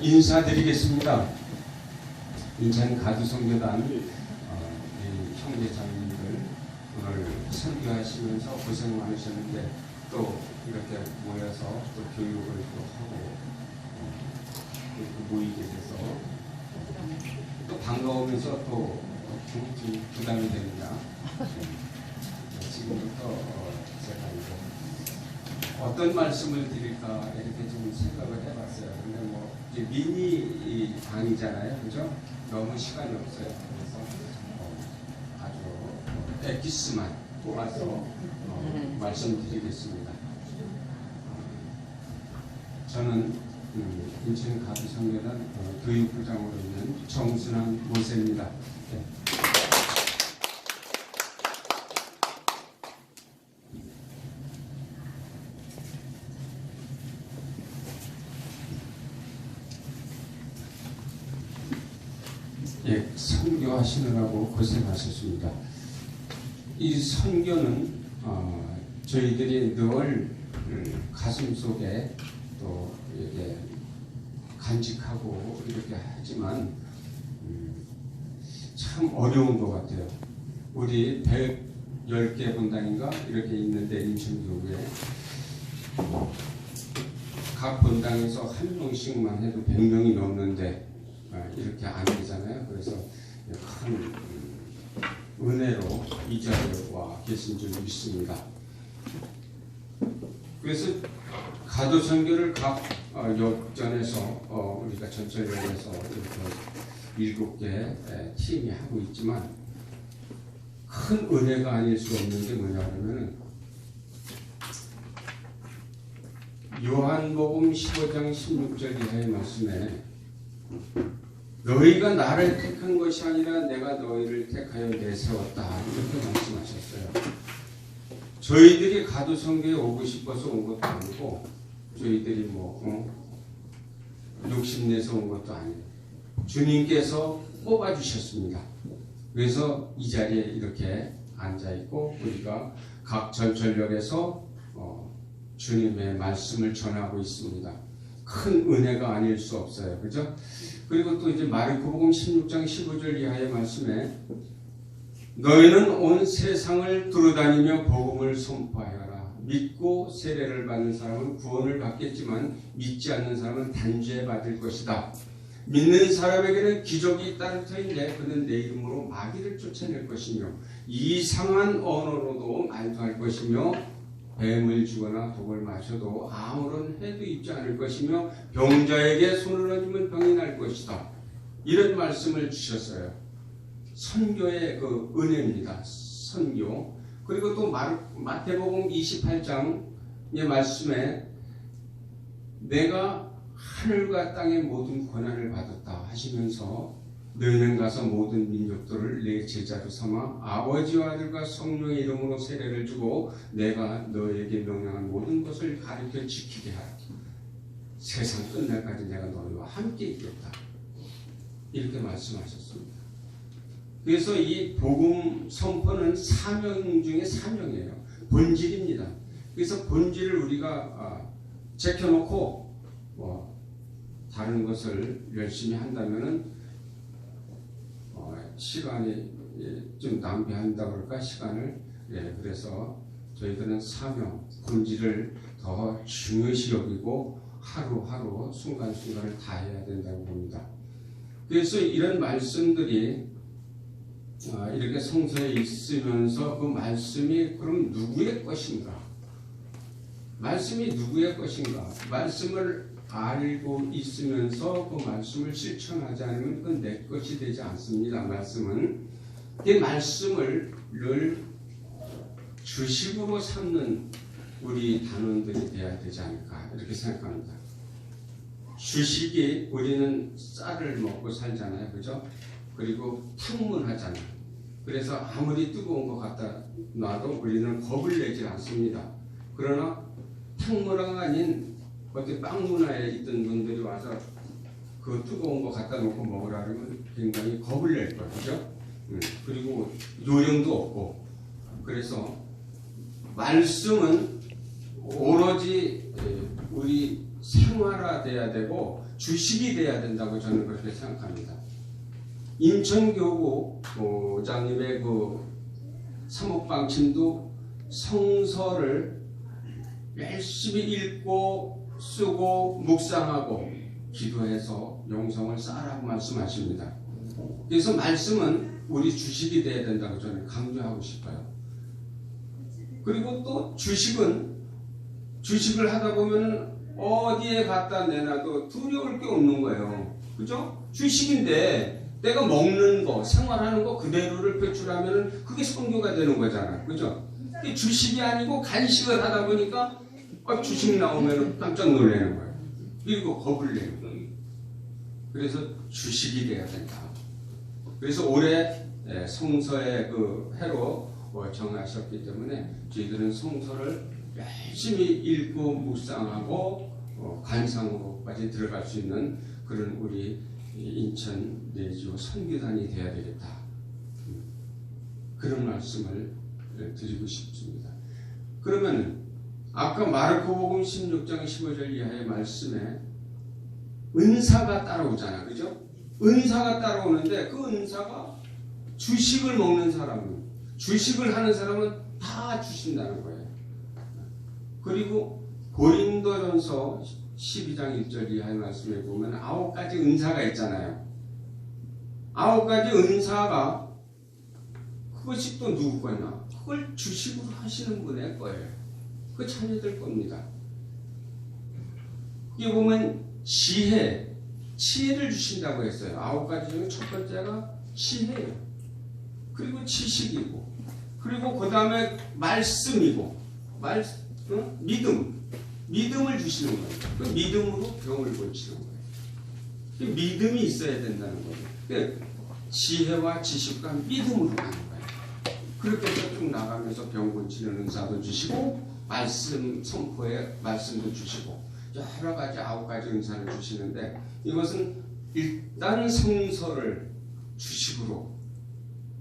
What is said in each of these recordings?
인사드리겠습니다. 인천 가두선교단 형제자매님들 오늘 선교하시면서 고생 많으셨는데 또 이렇게 모여서 또 교육을 또 하고 모이게 돼서 또 반가우면서 또 부담이 됩니다. 지금부터 제가 이제 어떤 말씀을 드릴까 이렇게 좀 생각을 해봤어요. 근데 뭐 이제 미니 강의잖아요, 그죠? 너무 시간이 없어요. 그래서 아주 엑기스만 뽑아서 말씀드리겠습니다. 저는 인천 가두선교단 교육부장으로 있는 정순환 모세입니다. 네. 예, 선교하시느라고 고생하셨습니다. 이 선교는 저희들이 늘 가슴 속에 또 이렇게 간직하고 이렇게 하지만 참 어려운 것 같아요. 우리 110개 본당인가 이렇게 있는데 인천교회에 각 본당에서 한 명씩만 해도 100명이 넘는데 이렇게 안 되잖아요. 그래서 큰 은혜로 이 자리에 와 계신 줄 믿습니다. 그래서 가두선교를 각 역전에서 우리가 전철역에서 이렇게 7개 팀이 하고 있지만 큰 은혜가 아닐 수 없는 게 뭐냐면 요한복음 15장 16절 이하의 말씀에 너희가 나를 택한 것이 아니라 내가 너희를 택하여 내세웠다 이렇게 말씀하셨어요. 저희들이 가두선교에 오고 싶어서 온 것도 아니고 저희들이 욕심내서 온 것도 아니에요. 주님께서 뽑아주셨습니다. 그래서 이 자리에 이렇게 앉아있고 우리가 각 전철역에서 주님의 말씀을 전하고 있습니다. 큰 은혜가 아닐 수 없어요. 그죠? 그리고 또 이제 마르코복음 16장 15절 이하의 말씀에 너희는 온 세상을 두루다니며 복음을 선포하여라. 믿고 세례를 받는 사람은 구원을 받겠지만 믿지 않는 사람은 단죄 받을 것이다. 믿는 사람에게는 기적이 따를 터인데 그는 내 이름으로 마귀를 쫓아낼 것이며 이상한 언어로도 말도할 것이며 뱀을 주거나 독을 마셔도 아무런 해도 입지 않을 것이며 병자에게 손을 얹으면 병이 날 것이다. 이런 말씀을 주셨어요. 선교의 그 은혜입니다. 선교. 그리고 또 마태복음 28장의 말씀에 내가 하늘과 땅의 모든 권한을 받았다 하시면서 너희는 가서 모든 민족들을 내 제자로 삼아 아버지와 아들과 성령의 이름으로 세례를 주고 내가 너희에게 명령한 모든 것을 가르쳐 지키게 하라. 세상 끝날까지 내가 너희와 함께 있겠다. 이렇게 말씀하셨습니다. 그래서 이 복음 선포는 사명 중에 사명이에요. 본질입니다. 그래서 본질을 우리가 제껴놓고 다른 것을 열심히 한다면은 시간이 좀 낭비한다 그럴까 시간을 그래서 저희들은 사명 본질을 더 중요시 여기고 하루하루 순간순간을 다 해야 된다고 봅니다. 그래서 이런 말씀들이 이렇게 성서에 있으면서 그 말씀이 그럼 누구의 것인가? 말씀이 누구의 것인가? 말씀을 알고 있으면서 그 말씀을 실천하지 않으면 그건 내 것이 되지 않습니다. 말씀은 그 말씀을 늘 주식으로 삼는 우리 단원들이 되어야 되지 않을까 이렇게 생각합니다. 주식이 우리는 쌀을 먹고 살잖아요, 그죠? 그리고 탕문하잖아요. 그래서 아무리 뜨거운 것 갖다 놔도 우리는 겁을 내지 않습니다. 그러나 탕문화가 아닌 어떤 빵 문화에 있던 분들이 와서 그 뜨거운 거 갖다 놓고 먹으라 그러면 굉장히 겁을 낼 거예요. 그죠? 그리고 요령도 없고. 그래서 말씀은 오로지 우리 생활화돼야 되고 주식이 돼야 된다고 저는 그렇게 생각합니다. 인천교구장님의 그 사목방침도 성서를 열심히 읽고 쓰고 묵상하고 기도해서 영성을 쌓으라고 말씀하십니다. 그래서 말씀은 우리 주식이 돼야 된다고 저는 강조하고 싶어요. 그리고 또 주식을 하다 보면 어디에 갖다 내놔도 두려울 게 없는 거예요. 그죠? 주식인데 내가 먹는 거, 생활하는 거 그대로를 표출하면 그게 선교가 되는 거잖아. 그죠? 주식이 아니고 간식을 하다 보니까 주식 나오면 깜짝 놀라는 거예요. 그리고 겁을 내는 거예요. 그래서 주식이 돼야 된다. 그래서 올해 성서의 그 해로 정하셨기 때문에 저희들은 성서를 열심히 읽고 묵상하고 관상으로까지 들어갈 수 있는 그런 우리 인천 내주 선교단이 되어야 되겠다. 그런 말씀을 드리고 싶습니다. 그러면 아까 마르코복음 16장 15절 이하의 말씀에 은사가 따라오잖아. 그죠? 은사가 따라오는데 그 은사가 주식을 먹는 사람은, 주식을 하는 사람은 다 주신다는 거예요. 그리고 고린도전서 12장 1절 이하의 말씀에 보면 9가지 은사가 있잖아요. 9가지 은사가 그것이 또 누구 거냐? 그걸 주식으로 하시는 분의 거예요. 그 자녀들 겁니다. 여기 보면 지혜를 주신다고 했어요. 9가지 중에 첫 번째가 지혜예요. 그리고 지식이고, 그리고 그 다음에 말씀이고, 믿음을 주시는 거예요. 그 믿음으로 병을 고치는 거예요. 그 믿음이 있어야 된다는 거예요. 그 지혜와 지식과 믿음으로 가는 거예요. 그렇게 해서 쭉 나가면서 병 고치는 은사도 주시고, 말씀 선포의 말씀도 주시고, 여러 가지 9가지 은사를 주시는데, 이것은 일단 성서를 주식으로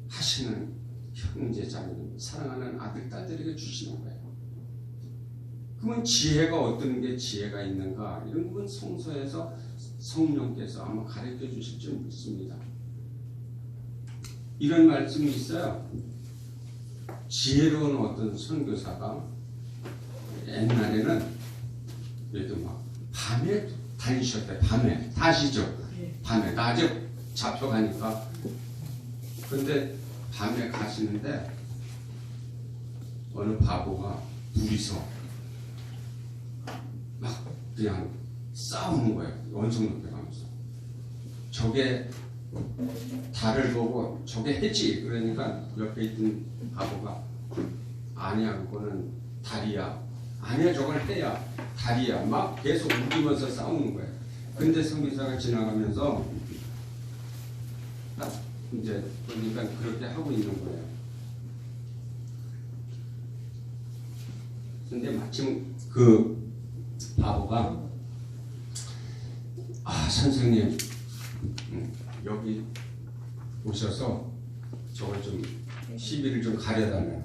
하시는 형제자매님, 사랑하는 아들, 딸들에게 주시는 거예요. 그러면 지혜가 어떤 게 지혜가 있는가? 이런 건 성서에서 성령께서 아마 가르쳐 주실 줄 믿습니다. 이런 말씀이 있어요. 지혜로운 어떤 선교사가 옛날에는 그래도 막 밤에 다니셨대. 밤에 다시죠. 밤에 낮에 잡혀가니까. 근데 밤에 가시는데 어느 바보가 둘이서 막 그냥 싸우는 거예요. 원성 높게 가면서. 저게 달을 보고 저게 해지. 그러니까 옆에 있던 바보가 아니야, 그거는 달이야. 아니야, 저걸 해야 달이야. 막 계속 우기면서 싸우는 거예요. 근데 선교사가 지나가면서 이제 그러니까 그렇게 하고 있는 거예요. 근데 마침 그 바보가 선생님 여기 오셔서 저걸 좀 시비를 좀 가려달라는 거예요.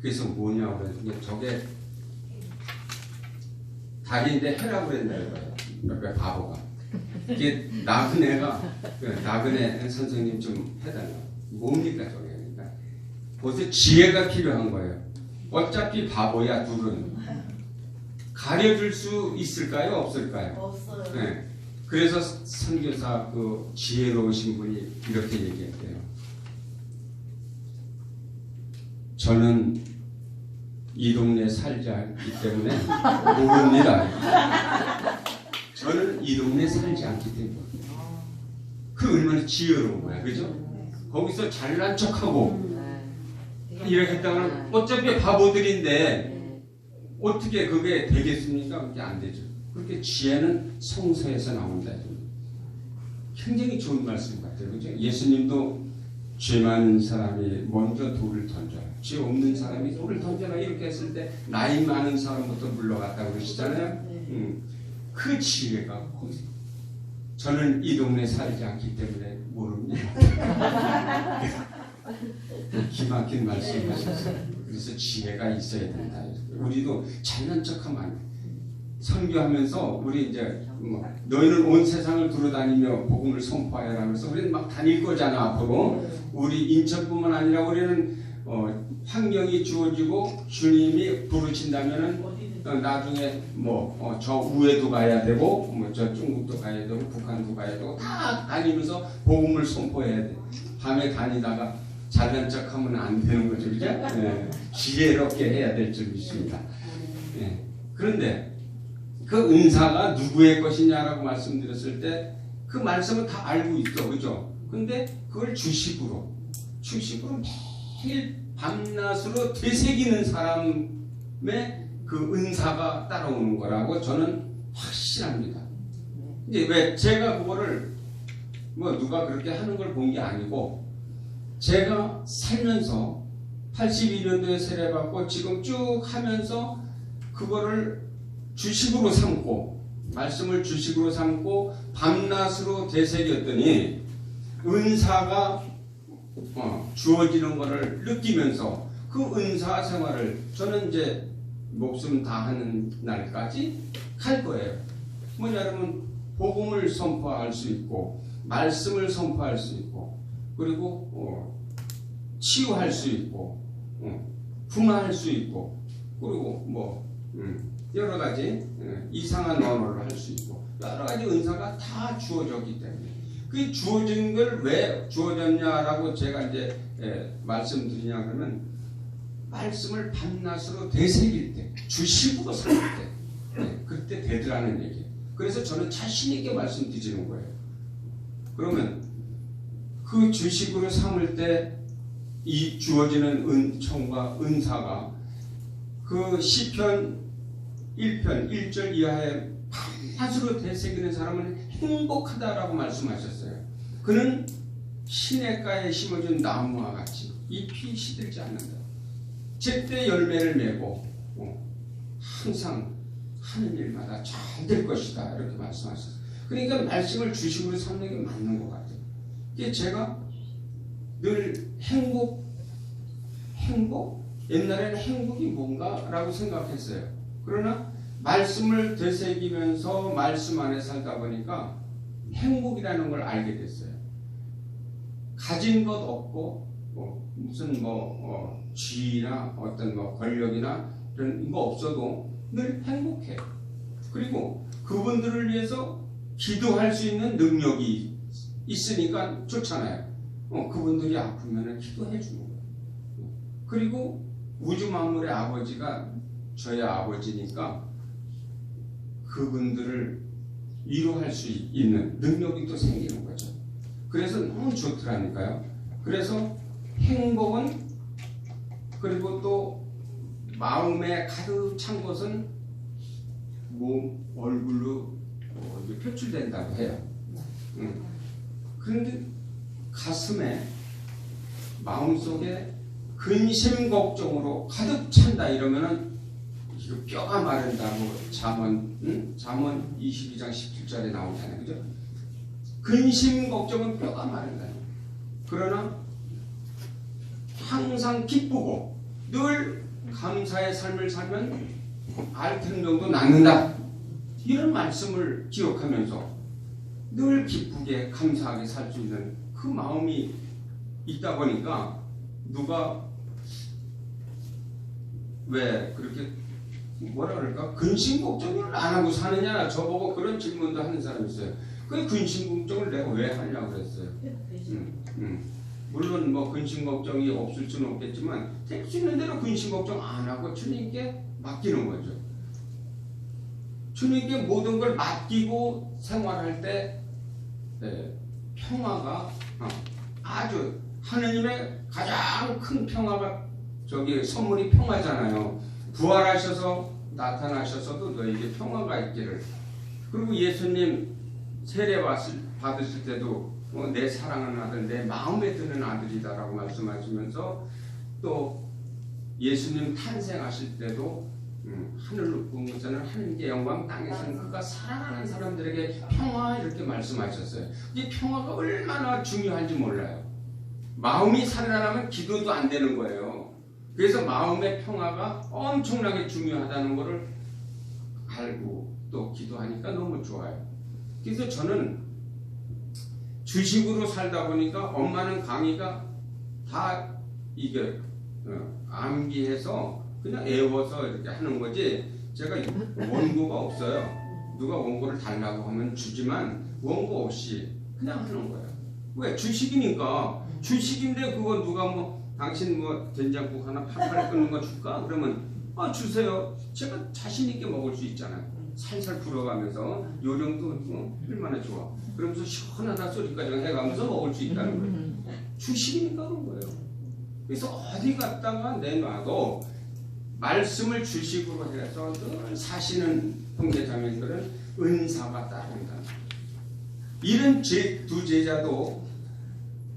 그래서 뭐냐고 그랬더니 저게 달인데 해라고 그랬다는 거예요. 옆에 바보가. 이게 나그네 선생님 좀 해달라. 뭡니까 저게? 그러니까 거기서 지혜가 필요한 거예요. 어차피 바보야 둘은. 가려줄 수 있을까요? 없을까요? 없어요. 네. 그래서 선교사 그 지혜로우신 분이 이렇게 얘기했대요. 저는 이 동네에 살지 않기 때문에 모릅니다. 저는 이 동네에 살지 않기 때문에. 그 얼마나 지혜로운 거야, 그죠? 거기서 잘난 척하고 이렇게 했다가는 어차피 바보들인데 어떻게 그게 되겠습니까? 그게 안 되죠. 그렇게 지혜는 성서에서 나온다. 굉장히 좋은 말씀 같아요, 그죠? 예수님도 죄 많은 사람이 먼저 돌을 던져라. 죄 없는 사람이 돌을 던져라. 이렇게 했을 때 나이 많은 사람부터 물러갔다고 그러시잖아요. 그 지혜가 거기서. 저는 이 동네 살지 않기 때문에 모릅니다. 기막힌 말씀하셨어요. 그래서 지혜가 있어야 된다. 우리도 잘난 척하면 안 돼. 선교하면서 우리 이제 너희는 온 세상을 두루다니며 복음을 선포하여라 하면서 우리는 막 다닐 거잖아 앞으로. 우리 인천뿐만 아니라 우리는 환경이 주어지고 주님이 부르신다면은 나중에 저 우에도 가야 되고 저 중국도 가야 되고 북한도 가야 되고 다 다니면서 복음을 선포해야 돼. 밤에 다니다가 잘난 척하면 안 되는 거죠, 그죠? 네. 지혜롭게 해야 될 줄 믿습니다. 네. 그런데 그 은사가 누구의 것이냐라고 말씀드렸을 때 그 말씀은 다 알고 있죠, 그죠? 근데 그걸 주식으로 매일 밤낮으로 되새기는 사람의 그 은사가 따라오는 거라고 저는 확신합니다. 이제 왜 제가 그거를 누가 그렇게 하는 걸 본 게 아니고 제가 살면서 82년도에 세례받고 지금 쭉 하면서 그거를 주식으로 삼고 말씀을 주식으로 삼고 밤낮으로 되새겼더니 은사가 주어지는 것을 느끼면서 그 은사 생활을 저는 이제 목숨 다하는 날까지 할 거예요. 뭐냐면 복음을 선포할 수 있고 말씀을 선포할 수 있고 그리고 치유할 수 있고 분화할 수 있고 그리고 여러 가지 이상한 언어를 할 수 있고 여러 가지 은사가 다 주어졌기 때문에 그 주어진 걸 왜 주어졌냐라고 제가 이제 말씀드리냐 그러면 말씀을 밤낮으로 되새길 때 주식으로 삼을 때 그때 되더라는 얘기예요. 그래서 저는 자신 있게 말씀드리는 거예요. 그러면 그 주식으로 삼을 때 이 주어지는 은총과 은사가 그 시편 1편 1절 이하에 밤낮으로 되새기는 사람은 행복하다라고 말씀하셨어요. 그는 시냇가에 심어진 나무와 같이 잎이 시들지 않는다. 제때 열매를 메고 항상 하는 일마다 잘 될 것이다 이렇게 말씀하셨어요. 그러니까 말씀을 주식으로 삼는 게 맞는 것 같아요. 이게 제가 늘 행복 옛날에는 행복이 뭔가라고 생각했어요. 그러나 말씀을 되새기면서 말씀 안에 살다 보니까 행복이라는 걸 알게 됐어요. 가진 것 없고 무슨 지위나 어떤 권력이나 이런 거 없어도 늘 행복해. 그리고 그분들을 위해서 기도할 수 있는 능력이 있으니까 좋잖아요. 그분들이 아프면 기도해 주는 거예요. 그리고 우주 만물의 아버지가 저의 아버지니까 그분들을 위로할 수 있는 능력이 또 생기는 거죠. 그래서 너무 좋더라니까요. 그래서 행복은 그리고 또 마음에 가득 찬 것은 얼굴로 표출된다고 해요. 그런데 가슴에 마음속에 근심 걱정으로 가득 찬다 이러면은 이거 뼈가 마른다고 잠언 22장 17절에 나오잖아요. 그죠? 근심 걱정은 뼈가 마른다. 그러나 항상 기쁘고 늘 감사의 삶을 살면 알텐병도 낫는다. 이런 말씀을 기억하면서 늘 기쁘게 감사하게 살 수 있는 그 마음이 있다 보니까 누가 왜 그렇게 뭐라 그럴까? 근심 걱정을 안 하고 사느냐? 저보고 그런 질문도 하는 사람이 있어요. 그 근심 걱정을 내가 왜 하냐고 그랬어요. 물론 근심 걱정이 없을 수는 없겠지만 될 수 있는 대로 근심 걱정 안 하고 주님께 맡기는 거죠. 주님께 모든 걸 맡기고 생활할 때 평화가 아주 하느님의 가장 큰 평화가 선물이 평화잖아요. 부활하셔서 나타나셔서도 너에게 평화가 있기를. 그리고 예수님 세례 받으실 때도 내 사랑하는 아들, 내 마음에 드는 아들이다라고 말씀하시면서 또 예수님 탄생하실 때도 하늘 높은곳에는 하느님께 영광, 땅에서는 그가 사랑하는 사람들에게 평화 이렇게 말씀하셨어요. 이 평화가 얼마나 중요한지 몰라요. 마음이 살아나면 기도도 안 되는 거예요. 그래서 마음의 평화가 엄청나게 중요하다는 것을 알고 또 기도하니까 너무 좋아요. 그래서 저는 주식으로 살다 보니까 엄마는 강의가 다 이게 암기해서 그냥 외워서 이렇게 하는 거지 제가 원고가 없어요. 누가 원고를 달라고 하면 주지만 원고 없이 그냥 하는 거예요. 왜? 주식이니까. 주식인데 그거 누가 뭐 당신 뭐 된장국 하나 팔팔 끓는 거 줄까? 그러면 주세요. 제가 자신 있게 먹을 수 있잖아요. 살살 불어가면서 요령도 얼마나 좋아. 그러면서 시원하다 소리까지 해가면서 먹을 수 있다는 거예요. 주식이니까 그런 거예요. 그래서 어디 갔다가 내놔도 말씀을 주식으로 해서 늘 사시는 형제자매들은 은사가 따른다. 이런 두 제자도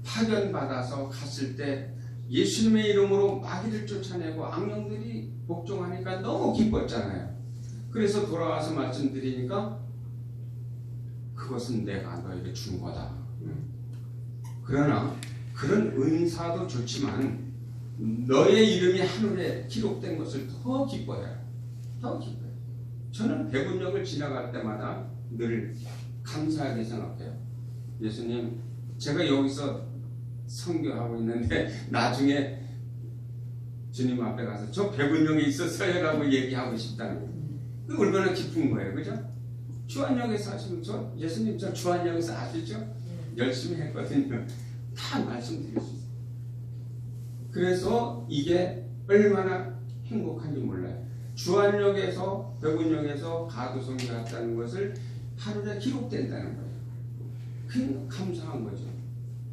파견받아서 갔을 때 예수님의 이름으로 마귀를 쫓아내고 악령들이 복종하니까 너무 기뻤잖아요. 그래서 돌아와서 말씀드리니까 그것은 내가 너에게 준 거다. 그러나 그런 은사도 좋지만 너의 이름이 하늘에 기록된 것을 더 기뻐해요. 더 기뻐해요. 저는 배분역을 지나갈 때마다 늘 감사하게 생각해요. 예수님, 제가 여기서 선교하고 있는데 나중에 주님 앞에 가서 저 배분역에 있었어요 라고 얘기하고 싶다는 거예요. 그 얼마나 기쁜 거예요. 그죠? 주안역에서 하시면 저 예수님 저 주안역에서 아시죠? 열심히 했거든요. 다 말씀드릴 수 있어요. 그래서 이게 얼마나 행복한지 몰라요. 주안역에서 배분역에서 가두성이 갔다는 것을 하늘에 기록된다는 거예요. 그 감사한 거죠.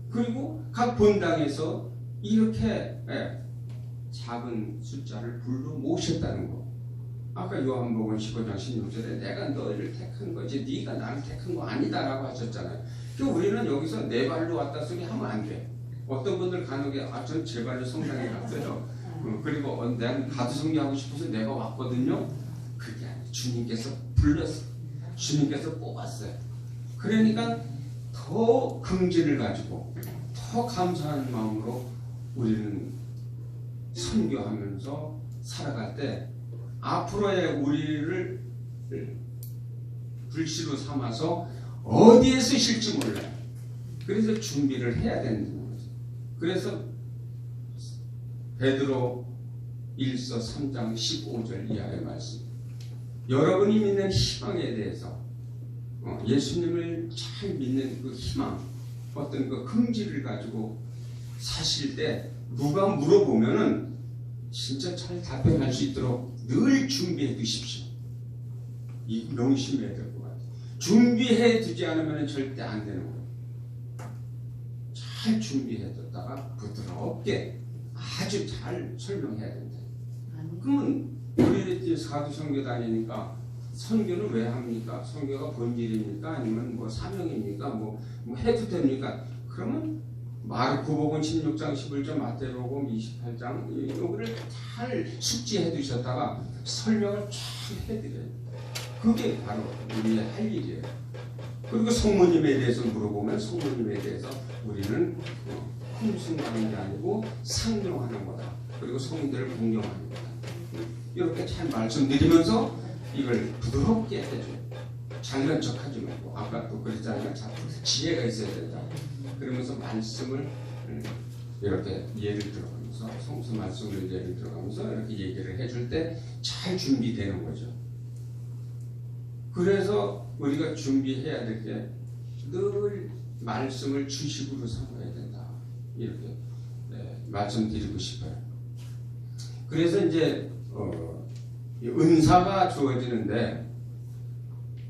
그리고 각 본당에서 이렇게 작은 숫자를 불러 모셨다는 거. 아까 요한복음 15장 16절에 내가 너희를 택한 거지 네가 나를 택한 거 아니다라고 하셨잖아요. 그러니까 우리는 여기서 내 발로 왔다 소리 하면 안 돼. 어떤 분들 간혹에 전 제 발로 성당에 갔어요. 그리고 내가 가두성리하고 싶어서 내가 왔거든요. 그게 아니에요. 주님께서 불렀어요. 주님께서 뽑았어요. 그러니까 더 긍지를 가지고 더 감사한 마음으로 우리는 선교하면서 살아갈 때 앞으로의 우리를 불씨로 삼아서 어디에 쓰실지 몰라요. 그래서 준비를 해야 된다는 거죠. 그래서 베드로 1서 3장 15절 이하의 말씀. 여러분이 믿는 희망에 대해서 예수님을 잘 믿는 그 희망, 어떤 그 긍지를 가지고 사실 때 누가 물어보면은 진짜 잘 답변할 수 있도록 늘 준비해 두십시오. 이 명심해야 될 것 같아요. 준비해 두지 않으면 절대 안 되는 거예요. 잘 준비해 뒀다가 부드럽게 아주 잘 설명해야 된다. 그러면 우리 사도 선교 다니니까 선교는 왜 합니까? 선교가 본질입니까? 아니면 뭐 사명입니까? 뭐 해도 됩니까? 그러면 마르코복음 16장 11절, 마태복음 28장 이거를 잘 숙지해 두셨다가 설명을 잘 해드려요. 그게 바로 우리의 할 일이에요. 그리고 성모님에 대해서 물어보면 성모님에 대해서 우리는 흠숭하는 게 아니고 상용하는 거다. 그리고 성인들을 공경하는 거다. 이렇게 잘 말씀드리면서 이걸 부드럽게 해줘요. 잘난 척하지 말고 아까 또 그랬잖아요. 지혜가 있어야 된다. 그러면서 말씀을 이렇게 예를 들어가면서 성서 말씀을 예를 들어가면서 이렇게 얘기를 해줄 때 잘 준비되는 거죠. 그래서 우리가 준비해야 될 게 늘 말씀을 주식으로 삼아야 된다. 이렇게 말씀드리고 싶어요. 그래서 이제 은사가 주어지는데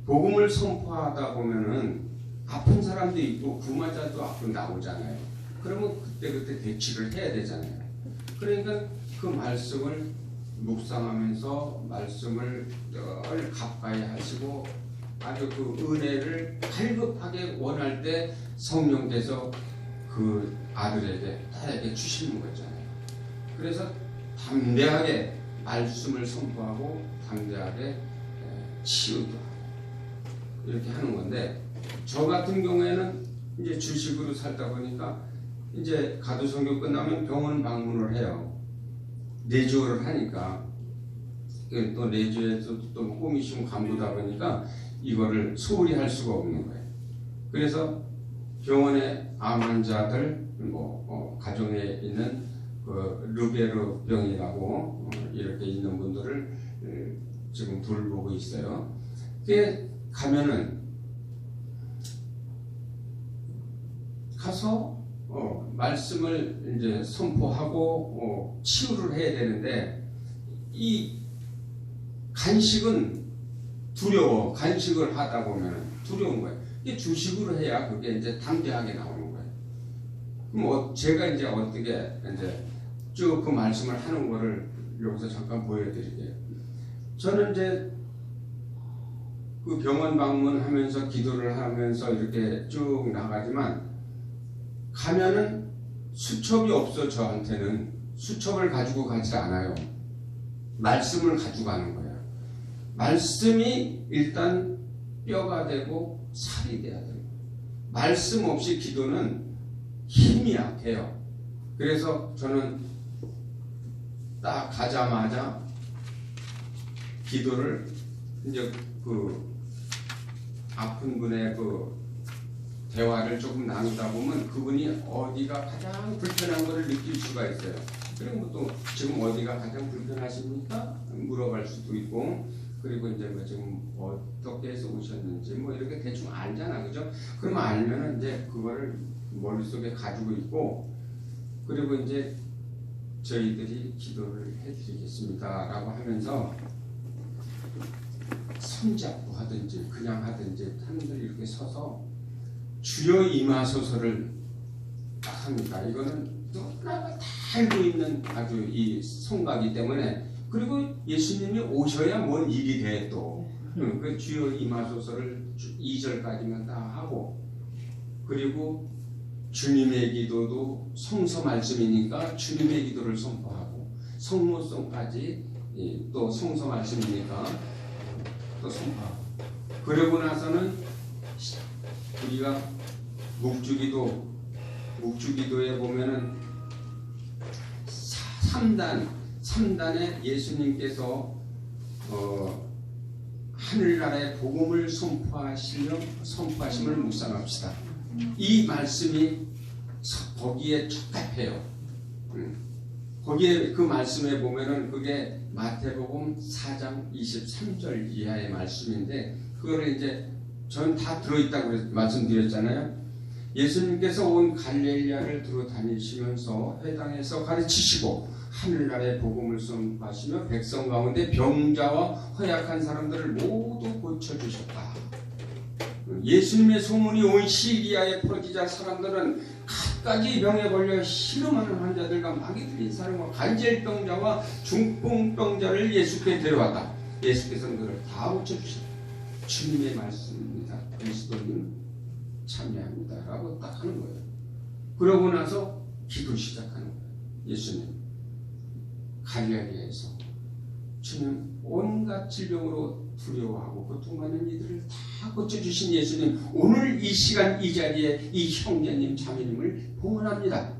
복음을 선포하다 보면은 아픈 사람도 있고 구마자도 앞으로 나오잖아요. 그러면 그때 대치를 해야 되잖아요. 그러니까 그 말씀을 묵상하면서 말씀을 늘 가까이 하시고 아주 그 은혜를 갈급하게 원할 때 성령께서 그 아들에게 딸에게 주시는 거잖아요. 그래서 담대하게 말씀을 선포하고 담대하게 치유도 하고 이렇게 하는 건데 저 같은 경우에는 이제 주식으로 살다 보니까 이제 가두선교 끝나면 병원 방문을 해요. 내주를 하니까 또 내주에서 또 꾸미신 간부다 보니까 이거를 소홀히 할 수가 없는 거예요. 그래서 병원에 암 환자들 가정에 있는 그 르베르 병이라고 이렇게 있는 분들을 지금 돌보고 있어요. 그게 가면은 가서 말씀을 이제 선포하고 치유를 해야 되는데 이 간식은 두려워. 간식을 하다 보면 두려운 거예요. 이게 주식으로 해야 그게 이제 담대하게 나오는 거예요. 그럼 제가 이제 어떻게 이제 쭉 그 말씀을 하는 거를 여기서 잠깐 보여드릴게요. 저는 이제 그 병원 방문하면서 기도를 하면서 이렇게 쭉 나가지만 가면은 수첩이 없어. 저한테는 수첩을 가지고 가지 않아요. 말씀을 가지고 가는 거예요. 말씀이 일단 뼈가 되고 살이 돼야 돼요. 말씀 없이 기도는 힘이 약해요. 그래서 저는 딱 가자마자 기도를 이제 그 아픈 분의 그 대화를 조금 나누다 보면 그분이 어디가 가장 불편한 것을 느낄 수가 있어요. 그리고 또 지금 어디가 가장 불편하십니까? 물어볼 수도 있고, 그리고 이제 뭐 지금 어떻게 해서 오셨는지 뭐 이렇게 대충 알잖아, 그죠? 그러면 알면은 이제 그거를 머릿속에 가지고 있고, 그리고 이제 저희들이 기도를 해드리겠습니다라고 하면서 손잡고 하든지 그냥 하든지 사람들이 이렇게 서서 주여 임하소서를 딱 합니다. 이거는 너무나 다 알고 있는 아주 이 성가기 때문에, 그리고 예수님이 오셔야 뭔 일이 돼 또. 그 주여 임하소서를 2절까지만 다 하고, 그리고 주님의 기도도 성서 말씀이니까 주님의 기도를 선포하고, 성모성까지 또 성서 말씀이니까 또 선포하고, 그러고 나서는 우리가 묵주기도에 보면은 3단에 예수님께서 하늘나라의 복음을 선포하심을 묵상합시다. 이 말씀이 거기에 적합해요. 거기에 그 말씀에 보면은 그게 마태복음 4장 23절 이하의 말씀인데, 그거를 이제 전 다 들어있다고 말씀드렸잖아요. 예수님께서 온 갈릴리아를 두루 다니시면서 회당에서 가르치시고 하늘나라의 복음을 선포하시며 백성 가운데 병자와 허약한 사람들을 모두 고쳐주셨다. 예수님의 소문이 온 시리아에 퍼지자 사람들은 갖가지 병에 걸려 시름하는 환자들과 마귀 들린 사람과 간질병자와 중풍병자를 예수께 데려왔다. 예수께서 그들을 다 고쳐주셨다. 주님의 말씀입니다. 그리스도님 참여합니다 라고 딱 하는 거예요. 그러고 나서 기도 시작하는 거예요. 예수님 갈릴리아에서 주님 온갖 질병으로 두려워하고 고통받는 이들을 다 고쳐주신 예수님, 오늘 이 시간 이 자리에 이 형제님 자매님을 봉헌합니다.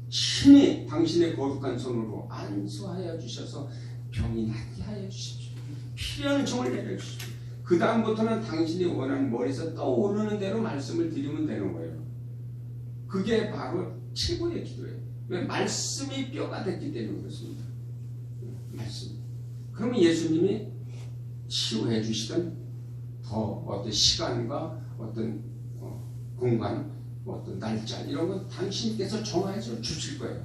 친히 당신의 거룩한 손으로 안수하여 주셔서 병이 낫게 하여 주십시오. 필요한 종을 내려주십시오. 그 다음부터는 당신이 원하는 머리에서 떠오르는 대로 말씀을 드리면 되는 거예요. 그게 바로 최고의 기도예요. 왜? 말씀이 뼈가 됐기 때문에 그렇습니다. 말씀. 그러면 예수님이 치유해 주시던 더 어떤 시간과 어떤 공간, 어떤 날짜 이런 건 당신께서 정해서 주실 거예요.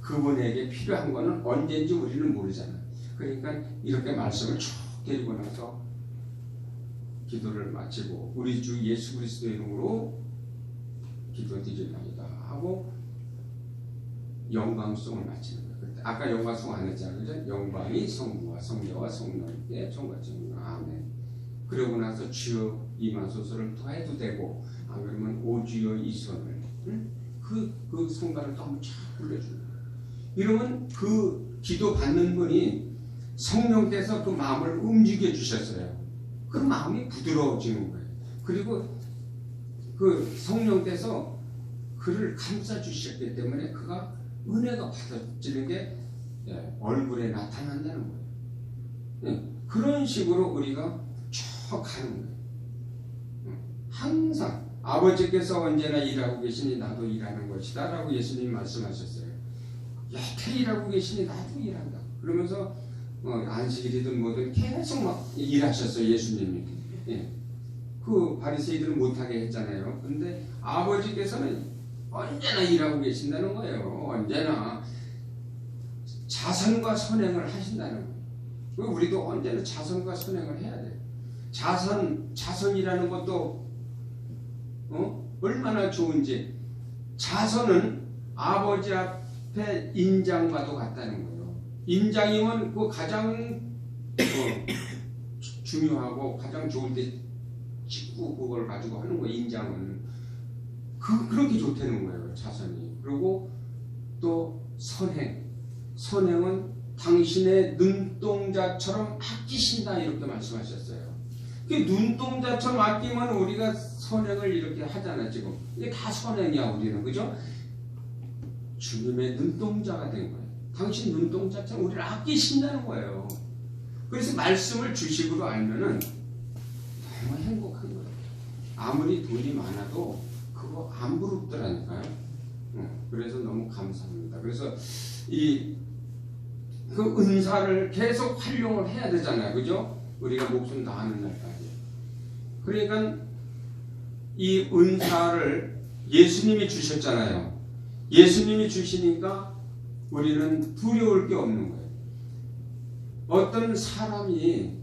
그분에게 필요한 거는 언제인지 우리는 모르잖아요. 그러니까 이렇게 말씀을 쭉 드리고 나서 기도를 마치고 우리 주 예수 그리스도의 이름으로 기도드리나이다 하고 영광송을 마치는 거예요. 아까 영광송 안 했잖아요. 그죠? 영광이 성부와 성자와 성령께 정같이 아멘. 그러고 나서 주여 임하소서를 더 해도 되고, 안 그러면 오주여 이 손을 그 성가를 또 한번 쫙 불러주는 거예요. 이러면 그 기도 받는 분이 성령께서 그 마음을 움직여 주셨어요. 그 마음이 부드러워지는 거예요. 그리고 그 성령께서 그를 감싸 주셨기 때문에 그가 은혜가 받아지는 게 얼굴에 나타난다는 거예요. 그런 식으로 우리가 쭉 가는 거예요. 항상 아버지께서 언제나 일하고 계시니 나도 일하는 것이다 라고 예수님이 말씀하셨어요. 여태 일하고 계시니 나도 일한다. 그러면서 안식일이든 뭐든 계속 막 일하셨어요. 예수님이. 그 바리새이들은 못하게 했잖아요. 근데 아버지께서는 언제나 일하고 계신다는 거예요. 언제나 자선과 선행을 하신다는 거예요. 우리도 언제나 자선과 선행을 해야 돼요. 자선이라는 것도 얼마나 좋은지. 자선은 아버지 앞에 인장과도 같다는 거예요. 인장이면 그 가장 중요하고 가장 좋을 때 찍고 그걸 가지고 하는 거예요. 인장은 그렇게 좋다는 거예요. 자선이. 그리고 또 선행은 당신의 눈동자처럼 아끼신다 이렇게 말씀하셨어요. 눈동자처럼 아끼면 우리가 선행을 이렇게 하잖아. 지금 이게 다 선행이야. 우리는. 그죠? 주님의 눈동자가 된 거예요. 당신 눈동자처럼 우리를 아끼신다는 거예요. 그래서 말씀을 주식으로 알면은 너무 행복한 거예요. 아무리 돈이 많아도 그거 안 부럽더라니까요. 그래서 너무 감사합니다. 그래서 그 은사를 계속 활용을 해야 되잖아요. 그죠? 우리가 목숨 다하는 날까지. 그러니까 이 은사를 예수님이 주셨잖아요. 예수님이 주시니까 우리는 두려울 게 없는 거예요. 어떤 사람이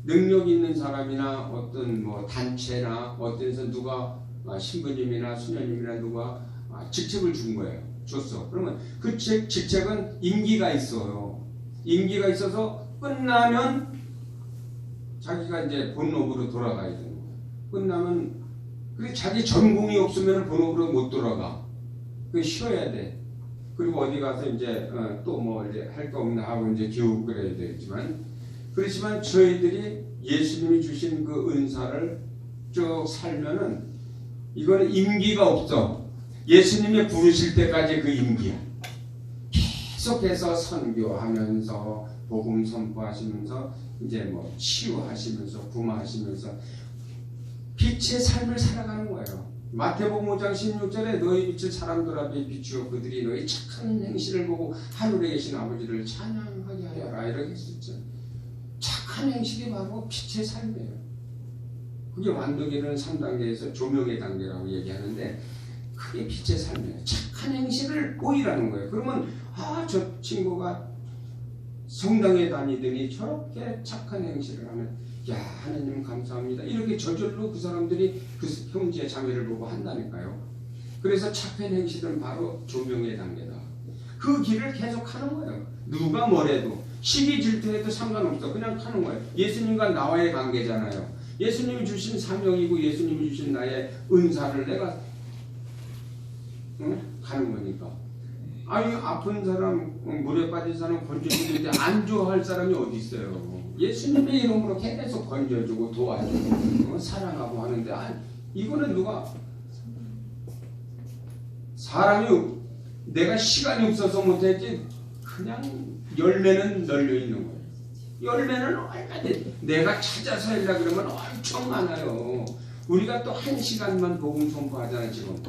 능력 있는 사람이나 어떤 뭐 단체나 어떤 데서 누가 신부님이나 수녀님이나 누가 직책을 준 거예요. 줬어. 그러면 그 직책은 임기가 있어요. 임기가 있어서 끝나면 자기가 이제 본업으로 돌아가야 되는 거예요. 끝나면 그래 자기 전공이 없으면 본업으로 못 돌아가. 그 쉬어야 돼. 그리고 어디 가서 이제 또 뭐 이제 할 거 없나 하고 이제 기웃 그래야 되겠지만 그렇지만 저희들이 예수님이 주신 그 은사를 쭉 살면은 이거는 임기가 없어. 예수님이 부르실 때까지 그 임기야. 계속해서 선교하면서 복음 선포하시면서 이제 뭐 치유하시면서 구마하시면서 빛의 삶을 살아가는 거예요. 마태복음 5장 16절에 너희 빛을 사람들 앞에 비추어 그들이 너희 착한 행실을 보고 하늘에 계신 아버지를 찬양하게 하여라 이렇게 했었죠. 착한 행실이 바로 빛의 삶이에요. 그게 완독이라는 3단계에서 조명의 단계라고 얘기하는데 그게 빛의 삶이에요. 착한 행실을 보이라는 거예요. 그러면 저 친구가 성당에 다니더니 저렇게 착한 행실을 하면 야 하나님 감사합니다. 이렇게 저절로 그 사람들이 그 형제 자매를 보고 한다니까요. 그래서 착한 행실은 바로 조명의 단계다. 그 길을 계속 하는 거예요. 누가 뭐래도 시기 질투해도 상관없어. 그냥 하는 거예요. 예수님과 나와의 관계잖아요. 예수님이 주신 사명이고 예수님이 주신 나의 은사를 내가 가는 거니까. 아니 아픈 사람 물에 빠진 사람 건져주는데 안 좋아할 사람이 어디 있어요. 예수님의 이름으로 계속 건져주고 도와주고 사랑하고 하는데 이거는 누가 사람이 내가 시간이 없어서 못했지 그냥 열매는 널려있는 거예요. 열매는 얼마나 내가 찾아서 하려 그러면 엄청 많아요. 우리가 또 1시간만 복음 선포하잖아요. 지금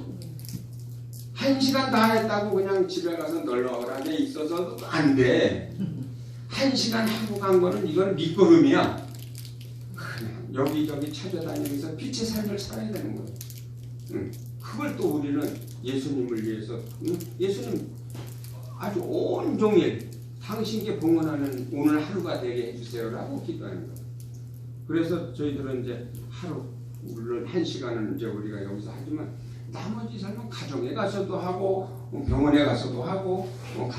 1시간 다 했다고 그냥 집에 가서 널널하게 있어서도 안 돼. 1시간 하고 간 거는 이건 밑거름이야. 그냥 여기저기 찾아다니면서 빛의 삶을 살아야 되는 거예요. 그걸 또 우리는 예수님을 위해서 예수님 아주 온종일 당신께 봉헌하는 오늘 하루가 되게 해주세요라고 기도하는 거예요. 그래서 저희들은 이제 하루 물론 1시간은 이제 우리가 여기서 하지만 나머지 삶은 가정에 가서도 하고 병원에 가서도 하고 뭐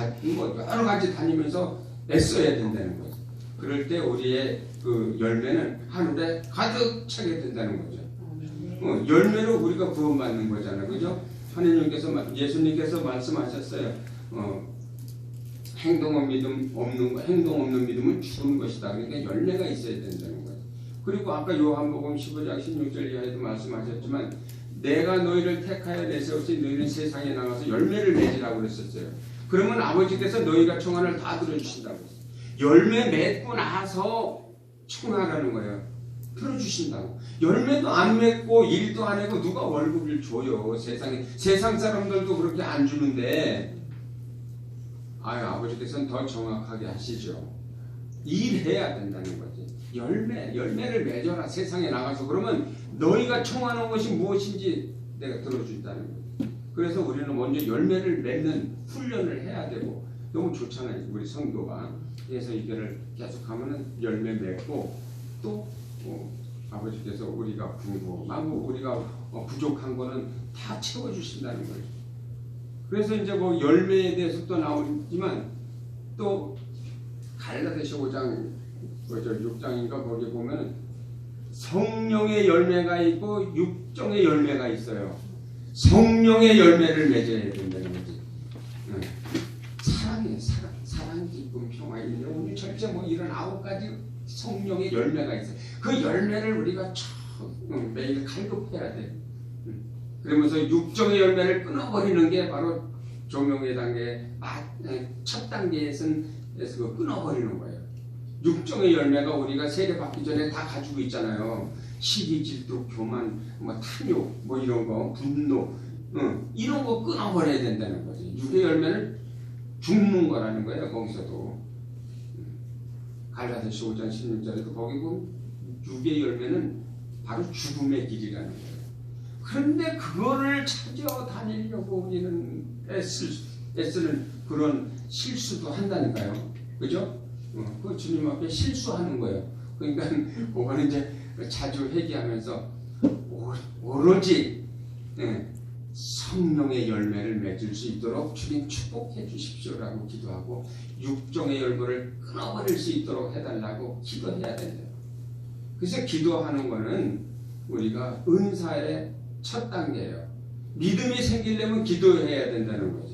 여러 가지 다니면서 애써야 된다는 거예요. 그럴 때 우리의 그 열매는 하늘에 가득 차게 된다는 거죠. 열매로 우리가 구원받는 거잖아요. 그죠? 하나님께서 예수님께서 말씀하셨어요. 행동 없는 믿음은 죽은 것이다. 그러니까 열매가 있어야 된다는 거예요. 그리고 아까 요한복음 15장 16절 이하에도 말씀하셨지만 내가 너희를 택하여 내세웠으니 너희는 세상에 나가서 열매를 맺으라고 그랬었어요. 그러면 아버지께서 너희가 청하를 다 들어주신다고 했어요. 열매 맺고 나서 청하라는 거예요. 들어주신다고. 열매도 안 맺고 일도 안 하고 누가 월급을 줘요. 세상 사람들도 그렇게 안 주는데 아버지께서는 더 정확하게 하시죠. 일해야 된다는 거지. 열매를 맺어라. 세상에 나가서. 그러면 너희가 청하는 것이 무엇인지 내가 들어준다는 거지. 그래서 우리는 먼저 열매를 맺는 훈련을 해야 되고, 너무 좋잖아요. 우리 성도가. 그래서 이거를 계속하면은 열매 맺고, 또 아버지께서 우리가 궁금하고 우리가 부족한 거는 다 채워주신다는 거예요. 그래서 이제 뭐 열매에 대해서 또 나오지만, 또 갈라디아서 5장 6장인가 거기 보면 성령의 열매가 있고 육정의 열매가 있어요. 성령의 열매를 맺어야 된다는 거지. 사랑, 기쁨, 평화, 인내, 온유, 절제, 뭐 이런 9가지 성령의 열매가 있어요. 그 열매를 우리가 매일 갈급해야 돼. 그러면서 육정의 열매를 끊어버리는 게 바로 조명의 단계, 첫 단계에서 끊어버리는 거예요. 육정의 열매가 우리가 세례 받기 전에 다 가지고 있잖아요. 시기, 질투, 교만, 탐욕, 이런 거, 분노, 이런 거 끊어버려야 된다는 거지. 육의 열매는 죽는 거라는 거예요. 거기서도 갈라디아서 5장 16절에도 거기 보면 육의 열매는 바로 죽음의 길이라는 거예요. 그런데 그거를 찾아다니려고 우리는 애쓰는 그런 실수도 한다니까요. 그죠? 그 주님 앞에 실수하는 거예요. 그러니까 그거는 이제 자주 회개하면서 오로지 성령의 열매를 맺을 수 있도록 주님 축복해 주십시오라고 기도하고, 육정의 열매를 끊어버릴 수 있도록 해달라고 기도해야 된대요. 그래서 기도하는 거는 우리가 은사의 첫 단계예요. 믿음이 생기려면 기도해야 된다는 거죠.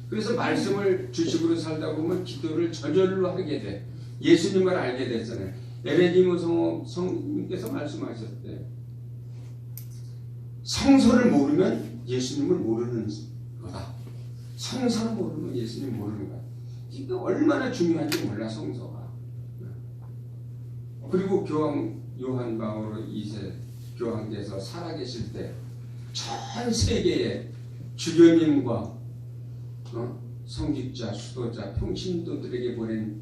그래서 말씀을 주식으로 살다 보면 기도를 저절로 하게 돼. 예수님을 알게 됐잖아요. 에레니모 성님께서 말씀하셨대요. 성서를 모르면 예수님을 모르는 거다. 성서를 모르면 예수님 모르는 거야. 이게 얼마나 중요한지 몰라, 성서가. 그리고 요한 바오로 2세 교황께서 살아계실 때 전 세계의 주교님과 성직자, 수도자, 평신도들에게 보낸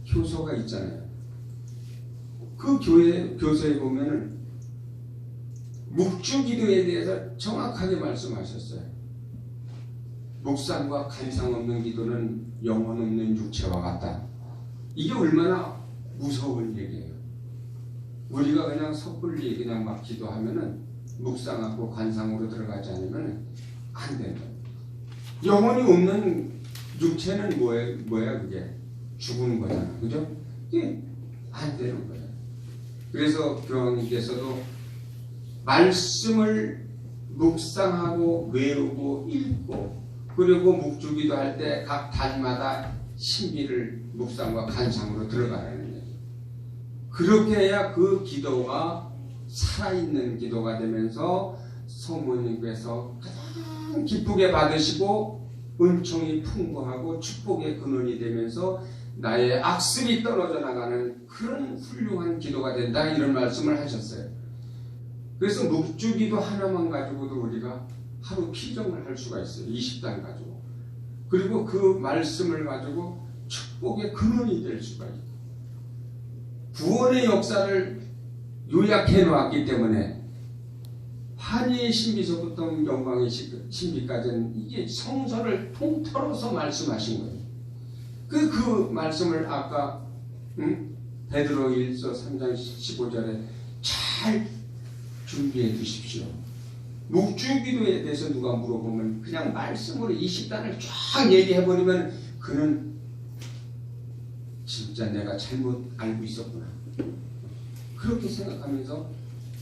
교서가 있잖아요. 그 교서에 보면은 묵주기도에 대해서 정확하게 말씀하셨어요. 묵상과 감상 없는 기도는 영혼 없는 육체와 같다. 이게 얼마나 무서운 얘기예요. 우리가 그냥 섣불리 그냥 막 기도하면은 묵상하고 관상으로 들어가지 않으면 안 된다. 영혼이 없는 육체는 뭐야 그게? 죽은 거잖아. 그죠? 이게 안 되는 거예요. 그래서 교황님께서도 말씀을 묵상하고 외우고 읽고, 그리고 묵주기도 할 때 각 단마다 신비를 묵상과 간상으로 들어가라는 거예요. 그렇게 해야 그 기도가 살아있는 기도가 되면서 성모님께서 가장 기쁘게 받으시고 은총이 풍부하고 축복의 근원이 되면서 나의 악습이 떨어져 나가는 그런 훌륭한 기도가 된다, 이런 말씀을 하셨어요. 그래서 묵주기도 하나만 가지고도 우리가 하루 피정을 할 수가 있어요. 20단 가지고. 그리고 그 말씀을 가지고 축복의 근원이 될 수가 있고, 구원의 역사를 요약해 놓았기 때문에 환희의 신비서부터 영광의 신비까지는 이게 성서를 통틀어서 말씀하신 거예요. 그 말씀을 아까 베드로 1서 3장 15절에 잘 준비해 두십시오. 묵주기도에 대해서 누가 물어보면 그냥 말씀으로 20단을 쫙 얘기해버리면 그는 진짜 내가 잘못 알고 있었구나, 그렇게 생각하면서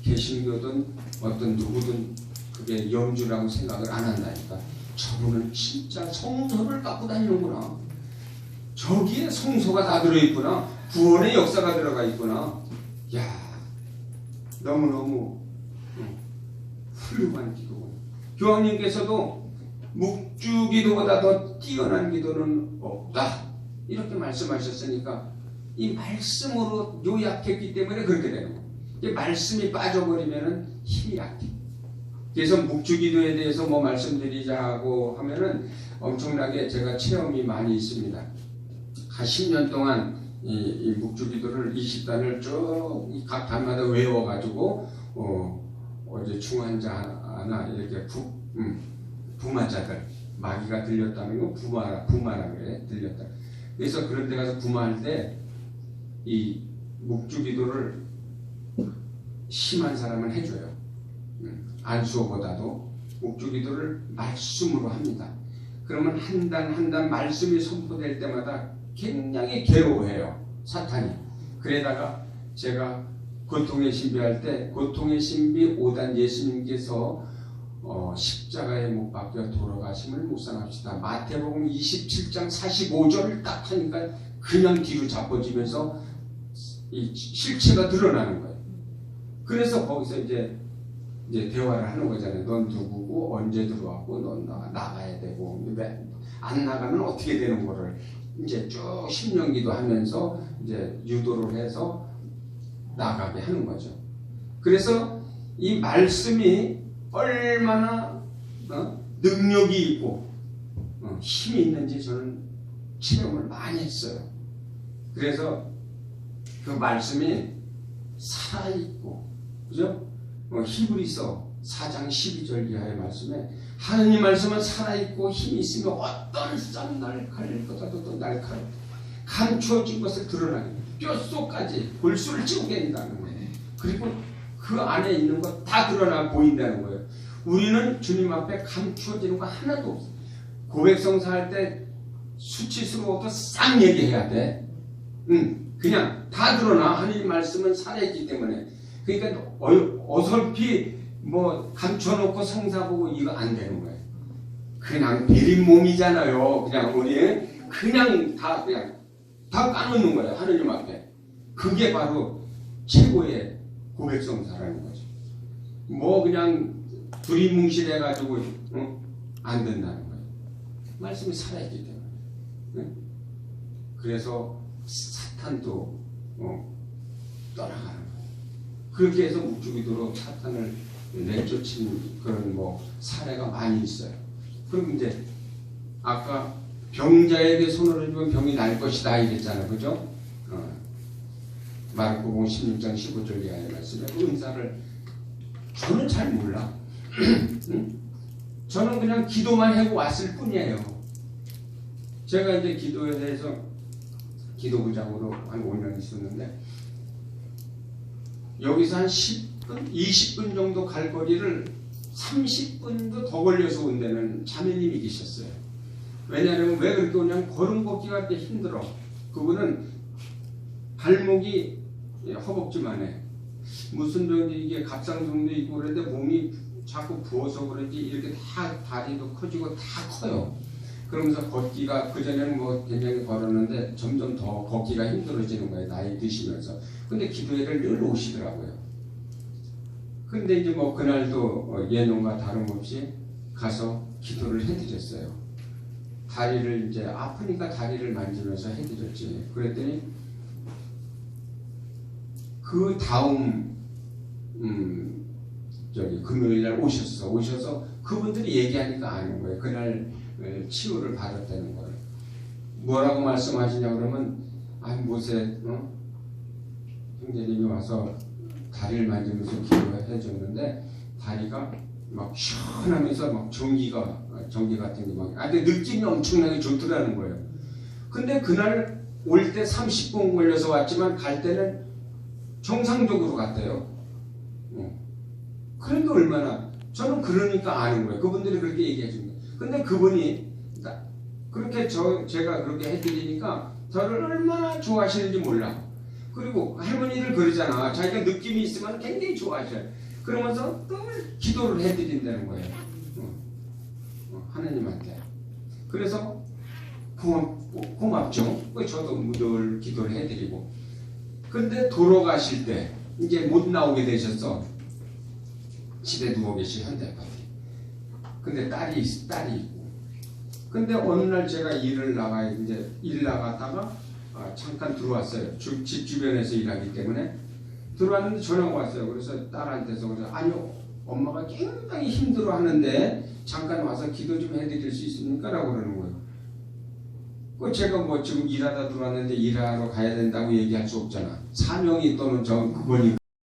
개신교든 어떤 누구든 그게 염주라고 생각을 안 한다니까. 저분은 진짜 성서를 갖고 다니는구나, 저기에 성서가 다 들어있구나, 구원의 역사가 들어가 있구나. 야, 너무너무 훌륭한 기도. 교황님께서도 묵주기도보다 더 뛰어난 기도는 없다. 이렇게 말씀하셨으니까 이 말씀으로 요약했기 때문에 그렇게 되는 거예요. 이 말씀이 빠져버리면 힘이 약해. 그래서 묵주기도에 대해서 뭐 말씀드리자고 하면은 엄청나게 제가 체험이 많이 있습니다. 한 10년 동안 이 묵주기도를 20단을 쭉 각 단마다 외워가지고 이제 중환자나 이렇게 부마자들 마귀가 들렸다는 거 부마라 그래 들렸다. 그래서 그런 데 가서 부마할 때 이 묵주기도를 심한 사람은 해줘요. 안수호보다도 묵주기도를 말씀으로 합니다. 그러면 한 단 한 단 말씀이 선포될 때마다 굉장히 괴로워해요. 사탄이. 그러다가 제가 고통의 신비할 때 고통의 신비 5단 예수님께서 십자가에 못 박혀 돌아가심을 묵상합시다. 마태복음 27장 45절을 딱 하니까 그냥 뒤로 자빠지면서 이 실체가 드러나는 거예요. 그래서 거기서 이제 대화를 하는 거잖아요. 넌 누구고 언제 들어왔고 넌 나가야 되고 안 나가면 어떻게 되는 거를 이제 쭉 심령기도 하면서 이제 유도를 해서 나가게 하는 거죠. 그래서 이 말씀이 얼마나 능력이 있고 힘이 있는지 저는 체험을 많이 했어요. 그래서 그 말씀이 살아있고, 그죠? 히브리서 4장 12절 이하의 말씀에 하느님 말씀은 살아있고 힘이 있으며 어떤 쌍날 칼보다도 더 날카롭다. 감추어진 것을 드러나게 뼛속까지 골수를 찌우겠다는 거예요. 그리고 그 안에 있는 거 다 드러나 보인다는 거예요. 우리는 주님 앞에 감추어지는 거 하나도 없어. 고백성사 할 때 수치스러워도 싹 얘기해야 돼. 그냥 다 드러나. 하느님 말씀은 살아있기 때문에. 그러니까 어설피 뭐 감춰놓고 성사 보고 이거 안 되는 거예요. 그냥 비린 몸이잖아요. 그냥 우리 그냥 다 까놓는 거예요. 하느님 앞에. 그게 바로 최고의 고백성사라는 거죠. 뭐 그냥 두리뭉실해가지고 안 된다는 거예요. 말씀이 살아있기 때문에. 그래서 사탄도 떠나가는 거예요. 그렇게 해서 묵주기도로 사탄을 내쫓은 그런 뭐 사례가 많이 있어요. 그럼 이제 아까 병자에게 손을 얹으면 병이 날 것이다 이랬잖아요. 그죠? 마르코복음 16장 15절 이하의 말씀에 은사를 저는 잘 몰라. 저는 그냥 기도만 하고 왔을 뿐이에요. 제가 이제 기도에 대해서 기도부장으로 한 5년 있었는데 여기서 한 10분, 20분 정도 갈 거리를 30분도 더 걸려서 온다는 자매님이 계셨어요. 왜냐하면 왜 그렇게 오냐면 걸음 걷기가 꽤 힘들어. 그분은 발목이 허벅지만 해. 무슨 병인지 이게 갑상선도 있고 그런데 몸이 자꾸 부어서 그런지 이렇게 다 다리도 커지고 다 커요. 그러면서 걷기가 그전에는 뭐 굉장히 걸었는데 점점 더 걷기가 힘들어지는 거예요. 나이 드시면서. 근데 기도회를 늘 오시더라고요. 근데 이제 뭐 그날도 예년과 다름없이 가서 기도를 해드렸어요. 다리를 이제 아프니까 다리를 만지면서 해드렸지. 그랬더니 그 다음 금요일날 오셔서 그분들이 얘기하니까 아는 거예요. 그날 치유를 받았다는 거예요. 뭐라고 말씀하시냐 그러면 모세 형제님이 와서 다리를 만지면서 기도해 줬는데 다리가 막 시원하면서 막 전기 같은 게 막 근데 느낌이 엄청나게 좋더라는 거예요. 근데 그날 올 때 30분 걸려서 왔지만 갈 때는 정상적으로 갔대요. 그러니까 얼마나 저는 그러니까 아는 거예요. 그분들이 그렇게 얘기해 준 거예요. 근데 그분이 그렇게 제가 그렇게 해드리니까 저를 얼마나 좋아하시는지 몰라. 그리고 할머니들 그러잖아. 자기가 느낌이 있으면 굉장히 좋아하셔요. 그러면서 또 기도를 해드린다는 거예요. 하나님한테. 그래서 고맙죠. 저도 늘 기도를 해드리고. 근데 돌아가실 때 이제 못 나오게 되셔서 집에 누워 계신 현대아파트. 근데 딸이 있고 근데 어느 날 제가 일을 나가야 이제 일 나갔다가 잠깐 들어왔어요. 집 주변에서 일하기 때문에 들어왔는데 전화가 왔어요. 그래서 딸한테서 그래서 아니요 엄마가 굉장히 힘들어하는데 잠깐 와서 기도 좀 해드릴 수 있습니까? 라고 그러는 거예요. 그 제가 뭐 지금 일하다 들어왔는데 일하러 가야 된다고 얘기할 수 없잖아. 사명이 또는 저 그거니까.